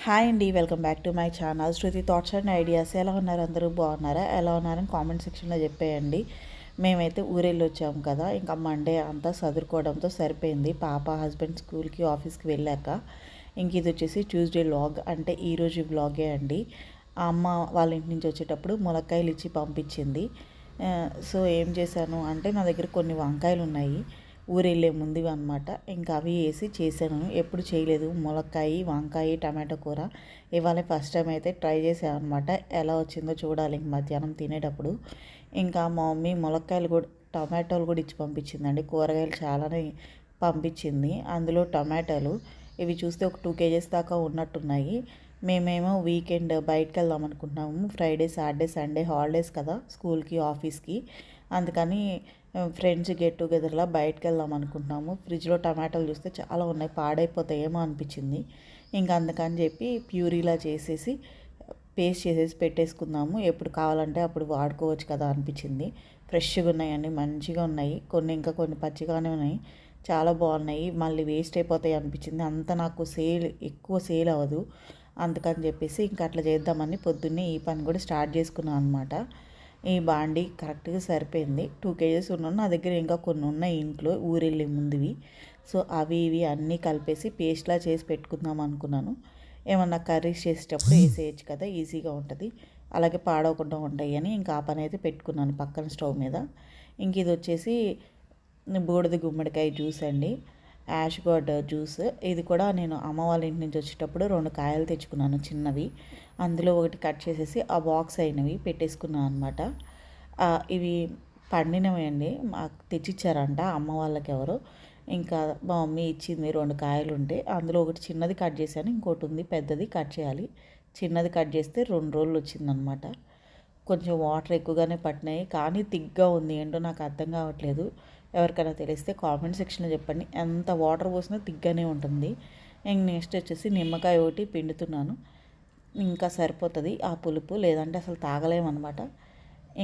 Hi అండి, welcome back to my channel Shruti thoughts and ideas. ఎలా ఉన్నారు? అందరూ బాగున్నారా? ఎలా ఉన్నారని కామెంట్ సెక్షన్లో చెప్పేయండి. మేమైతే ఊరెళ్ళి వచ్చాము కదా, ఇంకా మండే అంతా చదువుకోవడంతో సరిపోయింది. పాప హస్బెండ్ స్కూల్కి ఆఫీస్కి వెళ్ళాక ఇంక ఇది వచ్చేసి ట్యూస్డే వ్లాగ్, అంటే ఈరోజు వ్లాగే అండి. ఆ అమ్మ వాళ్ళ ఇంటి నుంచి వచ్చేటప్పుడు ములక్కాయలు ఇచ్చి పంపించింది. సో ఏం చేశాను అంటే, నా దగ్గర కొన్ని వంకాయలు ఉన్నాయి, ఊరెళ్ళే ముందువి అనమాట. ఇంకా అవి వేసి చేశాను. ఎప్పుడు చేయలేదు ములక్కాయ, వంకాయ, టమాటో కూర. ఇవాళ ఫస్ట్ టైం అయితే ట్రై చేశాను అనమాట. ఎలా వచ్చిందో చూడాలి ఇంక మధ్యాహ్నం తినేటప్పుడు. ఇంకా మా మమ్మీ ములక్కాయలు కూడా, టమాటోలు కూడా ఇచ్చి పంపించిందండి. కూరగాయలు చాలానే పంపించింది. అందులో టమాటాలు ఇవి చూస్తే ఒక 2 kgs దాకా ఉన్నట్టున్నాయి. మేమేమో వీకెండ్ బయటకు వెళ్దాం అనుకుంటున్నాము. ఫ్రైడే, సాటర్డే, సండే హాలిడేస్ కదా స్కూల్కి, ఆఫీస్కి. అందుకని ఫ్రెండ్స్ గెట్ టుగెదర్లా బయటకు వెళ్దాం అనుకుంటున్నాము. ఫ్రిడ్జ్లో టమాటాలు చూస్తే చాలా ఉన్నాయి, పాడైపోతాయేమో అనిపించింది. ఇంకా అందుకని చెప్పి ప్యూరీలా చేసేసి పేస్ట్ చేసేసి పెట్టేసుకుందాము, ఎప్పుడు కావాలంటే అప్పుడు వాడుకోవచ్చు కదా అనిపించింది. ఫ్రెష్గా ఉన్నాయండి, మంచిగా ఉన్నాయి. కొన్ని పచ్చిగానే ఉన్నాయి, చాలా బాగున్నాయి. మళ్ళీ వేస్ట్ అయిపోతాయి అనిపించింది. అంత నాకు ఎక్కువ సేల్ అవ్వదు. అందుకని చెప్పేసి ఇంకా అట్లా చేద్దామని పొద్దున్నే ఈ పని కూడా స్టార్ట్ చేసుకున్నాను అనమాట. ఈ బాండీ కరెక్ట్గా సరిపోయింది. 2 kgs ఉన్నాను. నా దగ్గర ఇంకా కొన్ని ఉన్నాయి ఇంట్లో ఊరెళ్ళే ముందువి. సో అవి ఇవి అన్నీ కలిపేసి పేస్ట్లా చేసి పెట్టుకుందాం అనుకున్నాను. ఏమన్నా కర్రీస్ చేసేటప్పుడు వేసేయచ్చు కదా, ఈజీగా ఉంటుంది, అలాగే పాడవకుండా ఉంటాయి అని ఇంకా ఆ పని అయితే పెట్టుకున్నాను పక్కన స్టవ్ మీద. ఇంక ఇది వచ్చేసి బూడిద గుమ్మడికాయ జ్యూస్ అండి, యాష్ గార్డ్ జ్యూస్. ఇది కూడా నేను అమ్మ వాళ్ళ ఇంటి నుంచి వచ్చేటప్పుడు 2 కాయలు తెచ్చుకున్నాను చిన్నవి. అందులో ఒకటి కట్ చేసేసి ఆ బాక్స్ అయినవి పెట్టేసుకున్నాను అనమాట. ఇవి పండినవి అండి, మాకు తెచ్చిచ్చారంట అమ్మ వాళ్ళకి ఎవరు. ఇంకా మా మమ్మీ ఇచ్చింది 2 కాయలు ఉంటే, అందులో ఒకటి చిన్నది కట్ చేశాను, ఇంకోటి ఉంది పెద్దది కట్ చేయాలి. చిన్నది కట్ చేస్తే 2 రోజులు వచ్చిందనమాట. కొంచెం వాటర్ ఎక్కువగానే పట్టినాయి, కానీ తిగ్గా ఉంది. ఏంటో నాకు అర్థం కావట్లేదు. ఎవరికైనా తెలిస్తే కామెంట్ సెక్షన్లో చెప్పండి. ఎంత వాటర్ పోసినా తిగ్గానే ఉంటుంది. ఇంక నెక్స్ట్ వచ్చేసి నిమ్మకాయ ఒకటి పిండుతున్నాను, ఇంకా సరిపోతుంది ఆ పులుపు, లేదంటే అసలు తాగలేమన్నమాట.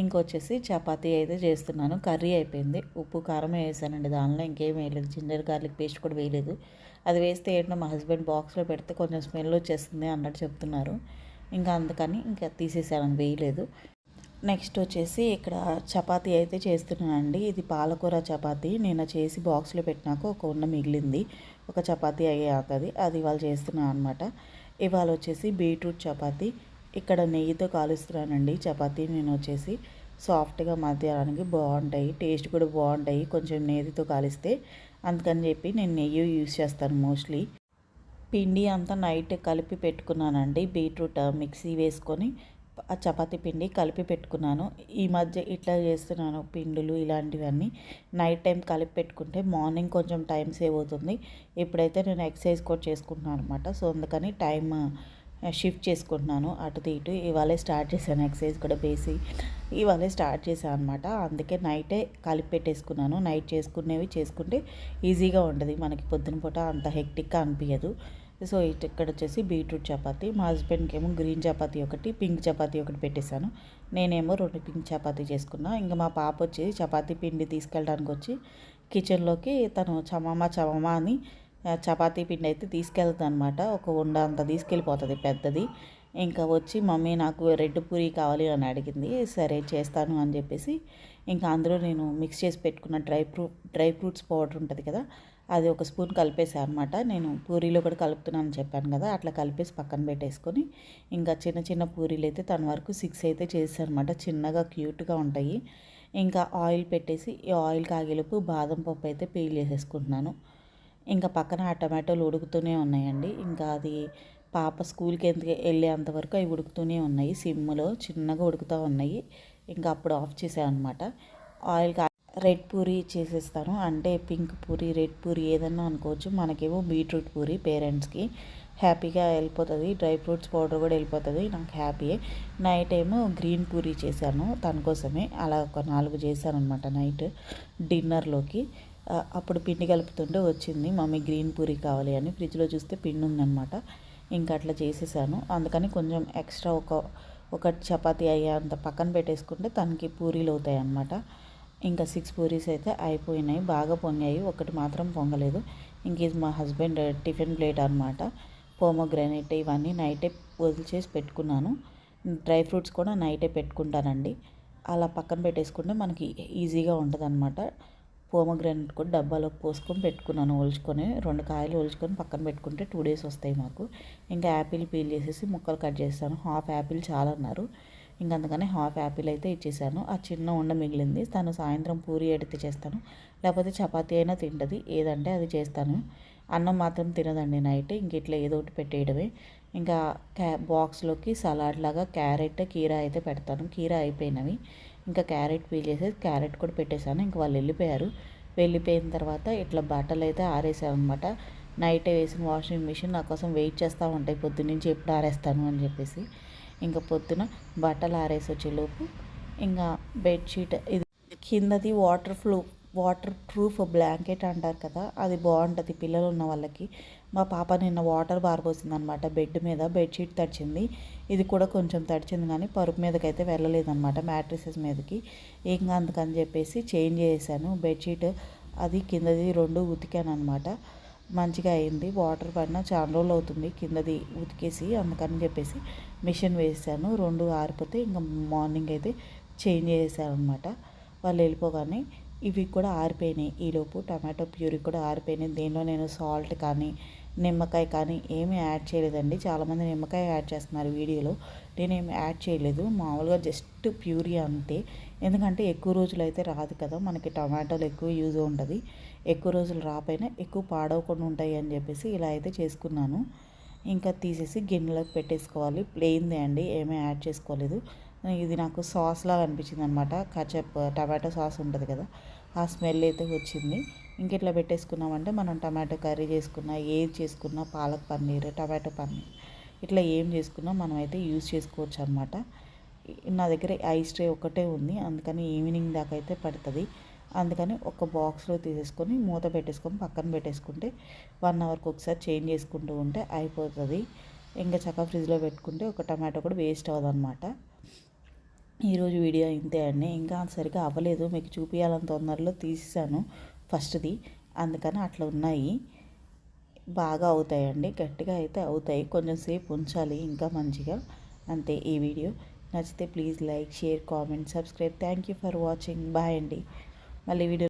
ఇంకొచ్చేసి చపాతీ అయితే చేస్తున్నాను. కర్రీ అయిపోయింది, ఉప్పు కారం వేసానండి, దానిలో ఇంకేం వేయలేదు. జింజర్ గార్లిక్ పేస్ట్ కూడా వేయలేదు. అది వేస్తే ఏంటో మా హస్బెండ్ బాక్స్లో పెడితే కొంచెం స్మెల్ వచ్చేస్తుంది అన్నట్టు చెప్తున్నారు. ఇంకా అందుకని ఇంకా తీసేసాను, వేయలేదు. నెక్స్ట్ వచ్చేసి ఇక్కడ చపాతీ అయితే చేస్తున్నానండి. ఇది పాలకూర చపాతీ. నేను చేసి బాక్స్లో పెట్టినాక ఒక ఉన్న మిగిలింది, ఒక చపాతీ అయ్యేది, అది ఇవాళ చేస్తున్నాను అనమాట. ఇవాళ వచ్చేసి బీట్రూట్ చపాతీ. ఇక్కడ నెయ్యితో కాలుస్తున్నానండి చపాతీ. నేను వచ్చేసి సాఫ్ట్గా మధ్యాహ్నానికి బాగుంటాయి, టేస్ట్ కూడా బాగుంటాయి కొంచెం నెయ్యితో కాలిస్తే. అందుకని చెప్పి నేను నెయ్యి యూస్ చేస్తాను మోస్ట్లీ. పిండి అంతా నైట్ కలిపి పెట్టుకున్నానండి. బీట్రూట్ మిక్సీ వేసుకొని ఆ చపాతీ పిండి కలిపి పెట్టుకున్నాను. ఈ మధ్య ఇట్లా చేస్తున్నాను పిండులు ఇలాంటివన్నీ. నైట్ టైం కలిపి పెట్టుకుంటే మార్నింగ్ కొంచెం టైం సేవ్ అవుతుంది. ఇప్పుడైతే నేను ఎక్సర్సైజ్ కూడా చేసుకుంటున్నాను అనమాట. సో అందుకని టైం షిఫ్ట్ చేసుకుంటున్నాను అటు ఇటు. ఇవాళే స్టార్ట్ చేశాను ఎక్సర్సైజ్ కూడా, ఇవాళే స్టార్ట్ చేశాను అనమాట. అందుకే నైటే కలిపి పెట్టేసుకున్నాను. నైట్ చేసుకునేవి చేసుకుంటే ఈజీగా ఉంటుంది మనకి, పొద్దున పూట అంత హెక్టిక్గా అనిపించదు. సో ఇక్కడ వచ్చేసి బీట్రూట్ చపాతీ. మా హస్బెండ్కి ఏమో గ్రీన్ చపాతీ ఒకటి, పింక్ చపాతీ ఒకటి పెట్టేశాను. నేనేమో 2 పింక్ చపాతీ చేసుకున్నా. ఇంకా మా పాప వచ్చి చపాతీ పిండి తీసుకెళ్ళడానికి వచ్చి కిచెన్లోకి తను చమమా అని చపాతీ పిండి అయితే తీసుకెళ్తుంది అనమాట. ఒక ఉండ అంత తీసుకెళ్ళిపోతుంది పెద్దది. ఇంకా వచ్చి మమ్మీ నాకు రెడ్ పూరీ కావాలి అని అడిగింది. సరే చేస్తాను అని చెప్పేసి ఇంకా అందులో నేను మిక్స్ చేసి పెట్టుకున్న డ్రై ఫ్రూట్స్ పౌడర్ ఉంటుంది కదా, అది ఒక స్పూన్ కలిపేసాను అనమాట. నేను పూరీలో కూడా కలుపుతున్నాను చెప్పాను కదా, అట్లా కలిపేసి పక్కన పెట్టేసుకొని ఇంకా చిన్న చిన్న పూరీలు అయితే తన వరకు 6 అయితే చేసాను అనమాట. చిన్నగా క్యూట్గా ఉంటాయి. ఇంకా ఆయిల్ పెట్టేసి ఈ ఆయిల్ కాగేలోపు బాదం పప్పు అయితే పీల్ చేసేసుకుంటున్నాను. ఇంకా పక్కన ఆ టమాటోలు ఉడుకుతూనే ఉన్నాయండి. ఇంకా అది పాప స్కూల్కి ఎందుకు వెళ్ళేంతవరకు అవి ఉడుకుతూనే ఉన్నాయి, సిమ్లో చిన్నగా ఉడుకుతూ ఉన్నాయి. ఇంకా అప్పుడు ఆఫ్ చేసాను అనమాట. ఆయిల్ రెడ్ పూరీ చేసేస్తాను, అంటే పింక్ పూరీ, రెడ్ పూరీ ఏదన్నా అనుకోవచ్చు. మనకేమో బీట్రూట్ పూరీ పేరెంట్స్కి హ్యాపీగా వెళ్ళిపోతుంది, డ్రై ఫ్రూట్స్ పౌడర్ కూడా వెళ్ళిపోతుంది, నాకు హ్యాపీయే. నైట్ ఏమో గ్రీన్ పూరీ చేశాను తన కోసమే, అలా ఒక 4 చేశాను అనమాట నైట్ డిన్నర్లోకి. అప్పుడు పిండి కలుపుతుంటే వచ్చింది మమ్మీ గ్రీన్ పూరీ కావాలి అని, ఫ్రిడ్జ్లో చూస్తే పిండి ఉందనమాట. ఇంకా అట్లా చేసేసాను. అందుకని కొంచెం ఎక్స్ట్రా ఒక చపాతీ అయ్యేంత పక్కన పెట్టేసుకుంటే తనకి పూరీలు అవుతాయి అన్నమాట. ఇంకా 6 పూరీస్ అయితే అయిపోయినాయి, బాగా పొంగాయి, ఒకటి మాత్రం పొంగలేదు. ఇంక ఇది మా హస్బెండ్ టిఫిన్ ప్లేట్ అనమాట. పోమోగ్రానైట్ ఇవన్నీ నైటే వదిలిచేసి పెట్టుకున్నాను. డ్రై ఫ్రూట్స్ కూడా నైటే పెట్టుకుంటానండి. అలా పక్కన పెట్టేసుకుంటే మనకి ఈజీగా ఉంటుందన్నమాట. పోమోగ్రానైట్ కూడా డబ్బాలోకి పోసుకొని పెట్టుకున్నాను, ఒలుచుకొని 2 కాయలు ఒలుచుకొని పక్కన పెట్టుకుంటే 2 డేస్ వస్తాయి మాకు. ఇంకా యాపిల్ పీల్ చేసేసి ముక్కలు కట్ చేస్తాను. హాఫ్ యాపిల్ చాలన్నారు, ఇంక అందుకని హాఫ్ యాపిల్ అయితే ఇచ్చేసాను. ఆ చిన్న ఉండ మిగిలింది, తను సాయంత్రం పూరి ఎడితే చేస్తాను, లేకపోతే చపాతీ అయినా తింటుంది, ఏదంటే అది చేస్తాను. అన్నం మాత్రం తినదండి నైట్, ఇంక ఇట్లా ఏదో ఒకటి పెట్టేయడమే. ఇంకా బాక్స్లోకి సలాడ్ లాగా క్యారెట్ కీరా అయితే పెడతాను. కీరా అయిపోయినవి, ఇంకా క్యారెట్ పీల్ చేసేసి క్యారెట్ కూడా పెట్టేశాను. ఇంక వాళ్ళు వెళ్ళిపోయారు. వెళ్ళిపోయిన తర్వాత ఇట్లా బట్టలు అయితే ఆరేసాను అనమాట. నైటే వేసిన వాషింగ్ మిషన్ నా కోసం వెయిట్ చేస్తూ ఉంటాయి, పొద్దున్నుంచి ఎప్పుడు ఆరేస్తాను అని చెప్పేసి. ఇంకా పొద్దున బట్టలు ఆరేసి వచ్చేలోపు ఇంకా బెడ్షీట్ ఇది కిందది వాటర్ ప్రూఫ్ బ్లాంకెట్ అంటారు కదా, అది బాగుంటుంది పిల్లలు ఉన్న వాళ్ళకి. మా పాప నిన్న వాటర్ పారబోసింది అనమాట బెడ్ మీద, బెడ్షీట్ తడిచింది. ఇది కూడా కొంచెం తడిచింది కానీ పరుపు మీదకైతే వెళ్ళలేదన్నమాట, మ్యాట్రిసెస్ మీదకి. ఇంకా అందుకని చెప్పేసి చేంజ్ చేశాను బెడ్షీట్. అది కిందది 2 ఉతికాను అనమాట. మంచిగా అయింది, వాటర్ పడినా చాలా రోజులు అవుతుంది కిందది ఉతికేసి, అందుకని చెప్పేసి మిషన్ వేసాను. 2 ఆరిపోతే ఇంకా మార్నింగ్ అయితే చేంజ్ చేశాను అనమాట. వాళ్ళు వెళ్ళిపోగానే ఇవి కూడా ఆరిపోయినాయి. ఈలోపు టమాటో ప్యూరీ కూడా ఆరిపోయినాయి. దీనిలో నేను సాల్ట్ కానీ నిమ్మకాయ కానీ ఏమీ యాడ్ చేయలేదండి. చాలామంది నిమ్మకాయ యాడ్ చేస్తున్నారు వీడియోలో, నేనేమి యాడ్ చేయలేదు. మామూలుగా జస్ట్ ప్యూరీ అంతే. ఎందుకంటే ఎక్కువ రోజులు అయితే రాదు కదా మనకి, టమాటోలు ఎక్కువ యూజ్ ఉంటుంది. ఎక్కువ రోజులు రాపోయినా ఎక్కువ పాడవకుండా ఉంటాయి అని చెప్పేసి ఇలా అయితే చేసుకున్నాను. ఇంకా తీసేసి గిన్నెలోకి పెట్టేసుకోవాలి. ప్లెయిన్దే అండి, ఏమీ యాడ్ చేసుకోలేదు. ఇది నాకు సాస్ లాగా అనిపించింది అనమాట. కచప్ టమాటో సాస్ ఉంటుంది కదా, ఆ స్మెల్ అయితే వచ్చింది. ఇంక ఇట్లా పెట్టేసుకున్నామంటే మనం టమాటో కర్రీ చేసుకున్నా, ఏది చేసుకున్నా, పాలక్ పన్నీర్, టమాటో పన్నీర్ ఇట్లా ఏం చేసుకున్నా మనం అయితే యూజ్ చేసుకోవచ్చు అనమాట. నా దగ్గర ఐస్ ట్రే ఒకటే ఉంది, అందుకని ఈవినింగ్ దాకా అయితే పడుతుంది. అందుకని ఒక బాక్స్లో తీసేసుకొని మూత పెట్టేసుకొని పక్కన పెట్టేసుకుంటే 1 అవర్కి ఒకసారి చేంజ్ చేసుకుంటూ ఉంటే అయిపోతుంది. ఇంకా చక్కగా ఫ్రిడ్జ్లో పెట్టుకుంటే ఒక టమాటో కూడా వేస్ట్ అవ్వదు అనమాట. ఈరోజు వీడియో ఇంతే అండి. ఇంకా సరిగ్గా అవ్వలేదు, మీకు చూపించాలని తొందరలో తీసాను ఫస్ట్ది, అందుకని అట్లా ఉన్నాయి. బాగా అవుతాయండి, గట్టిగా అయితే అవుతాయి, కొంచెం సేపు ఉంచాలి ఇంకా మంచిగా. అంతే ఈ వీడియో. నచ్చితే please like, share, comment, subscribe. Thank you for watching. Bye అండి. మళ్ళీ వీడియో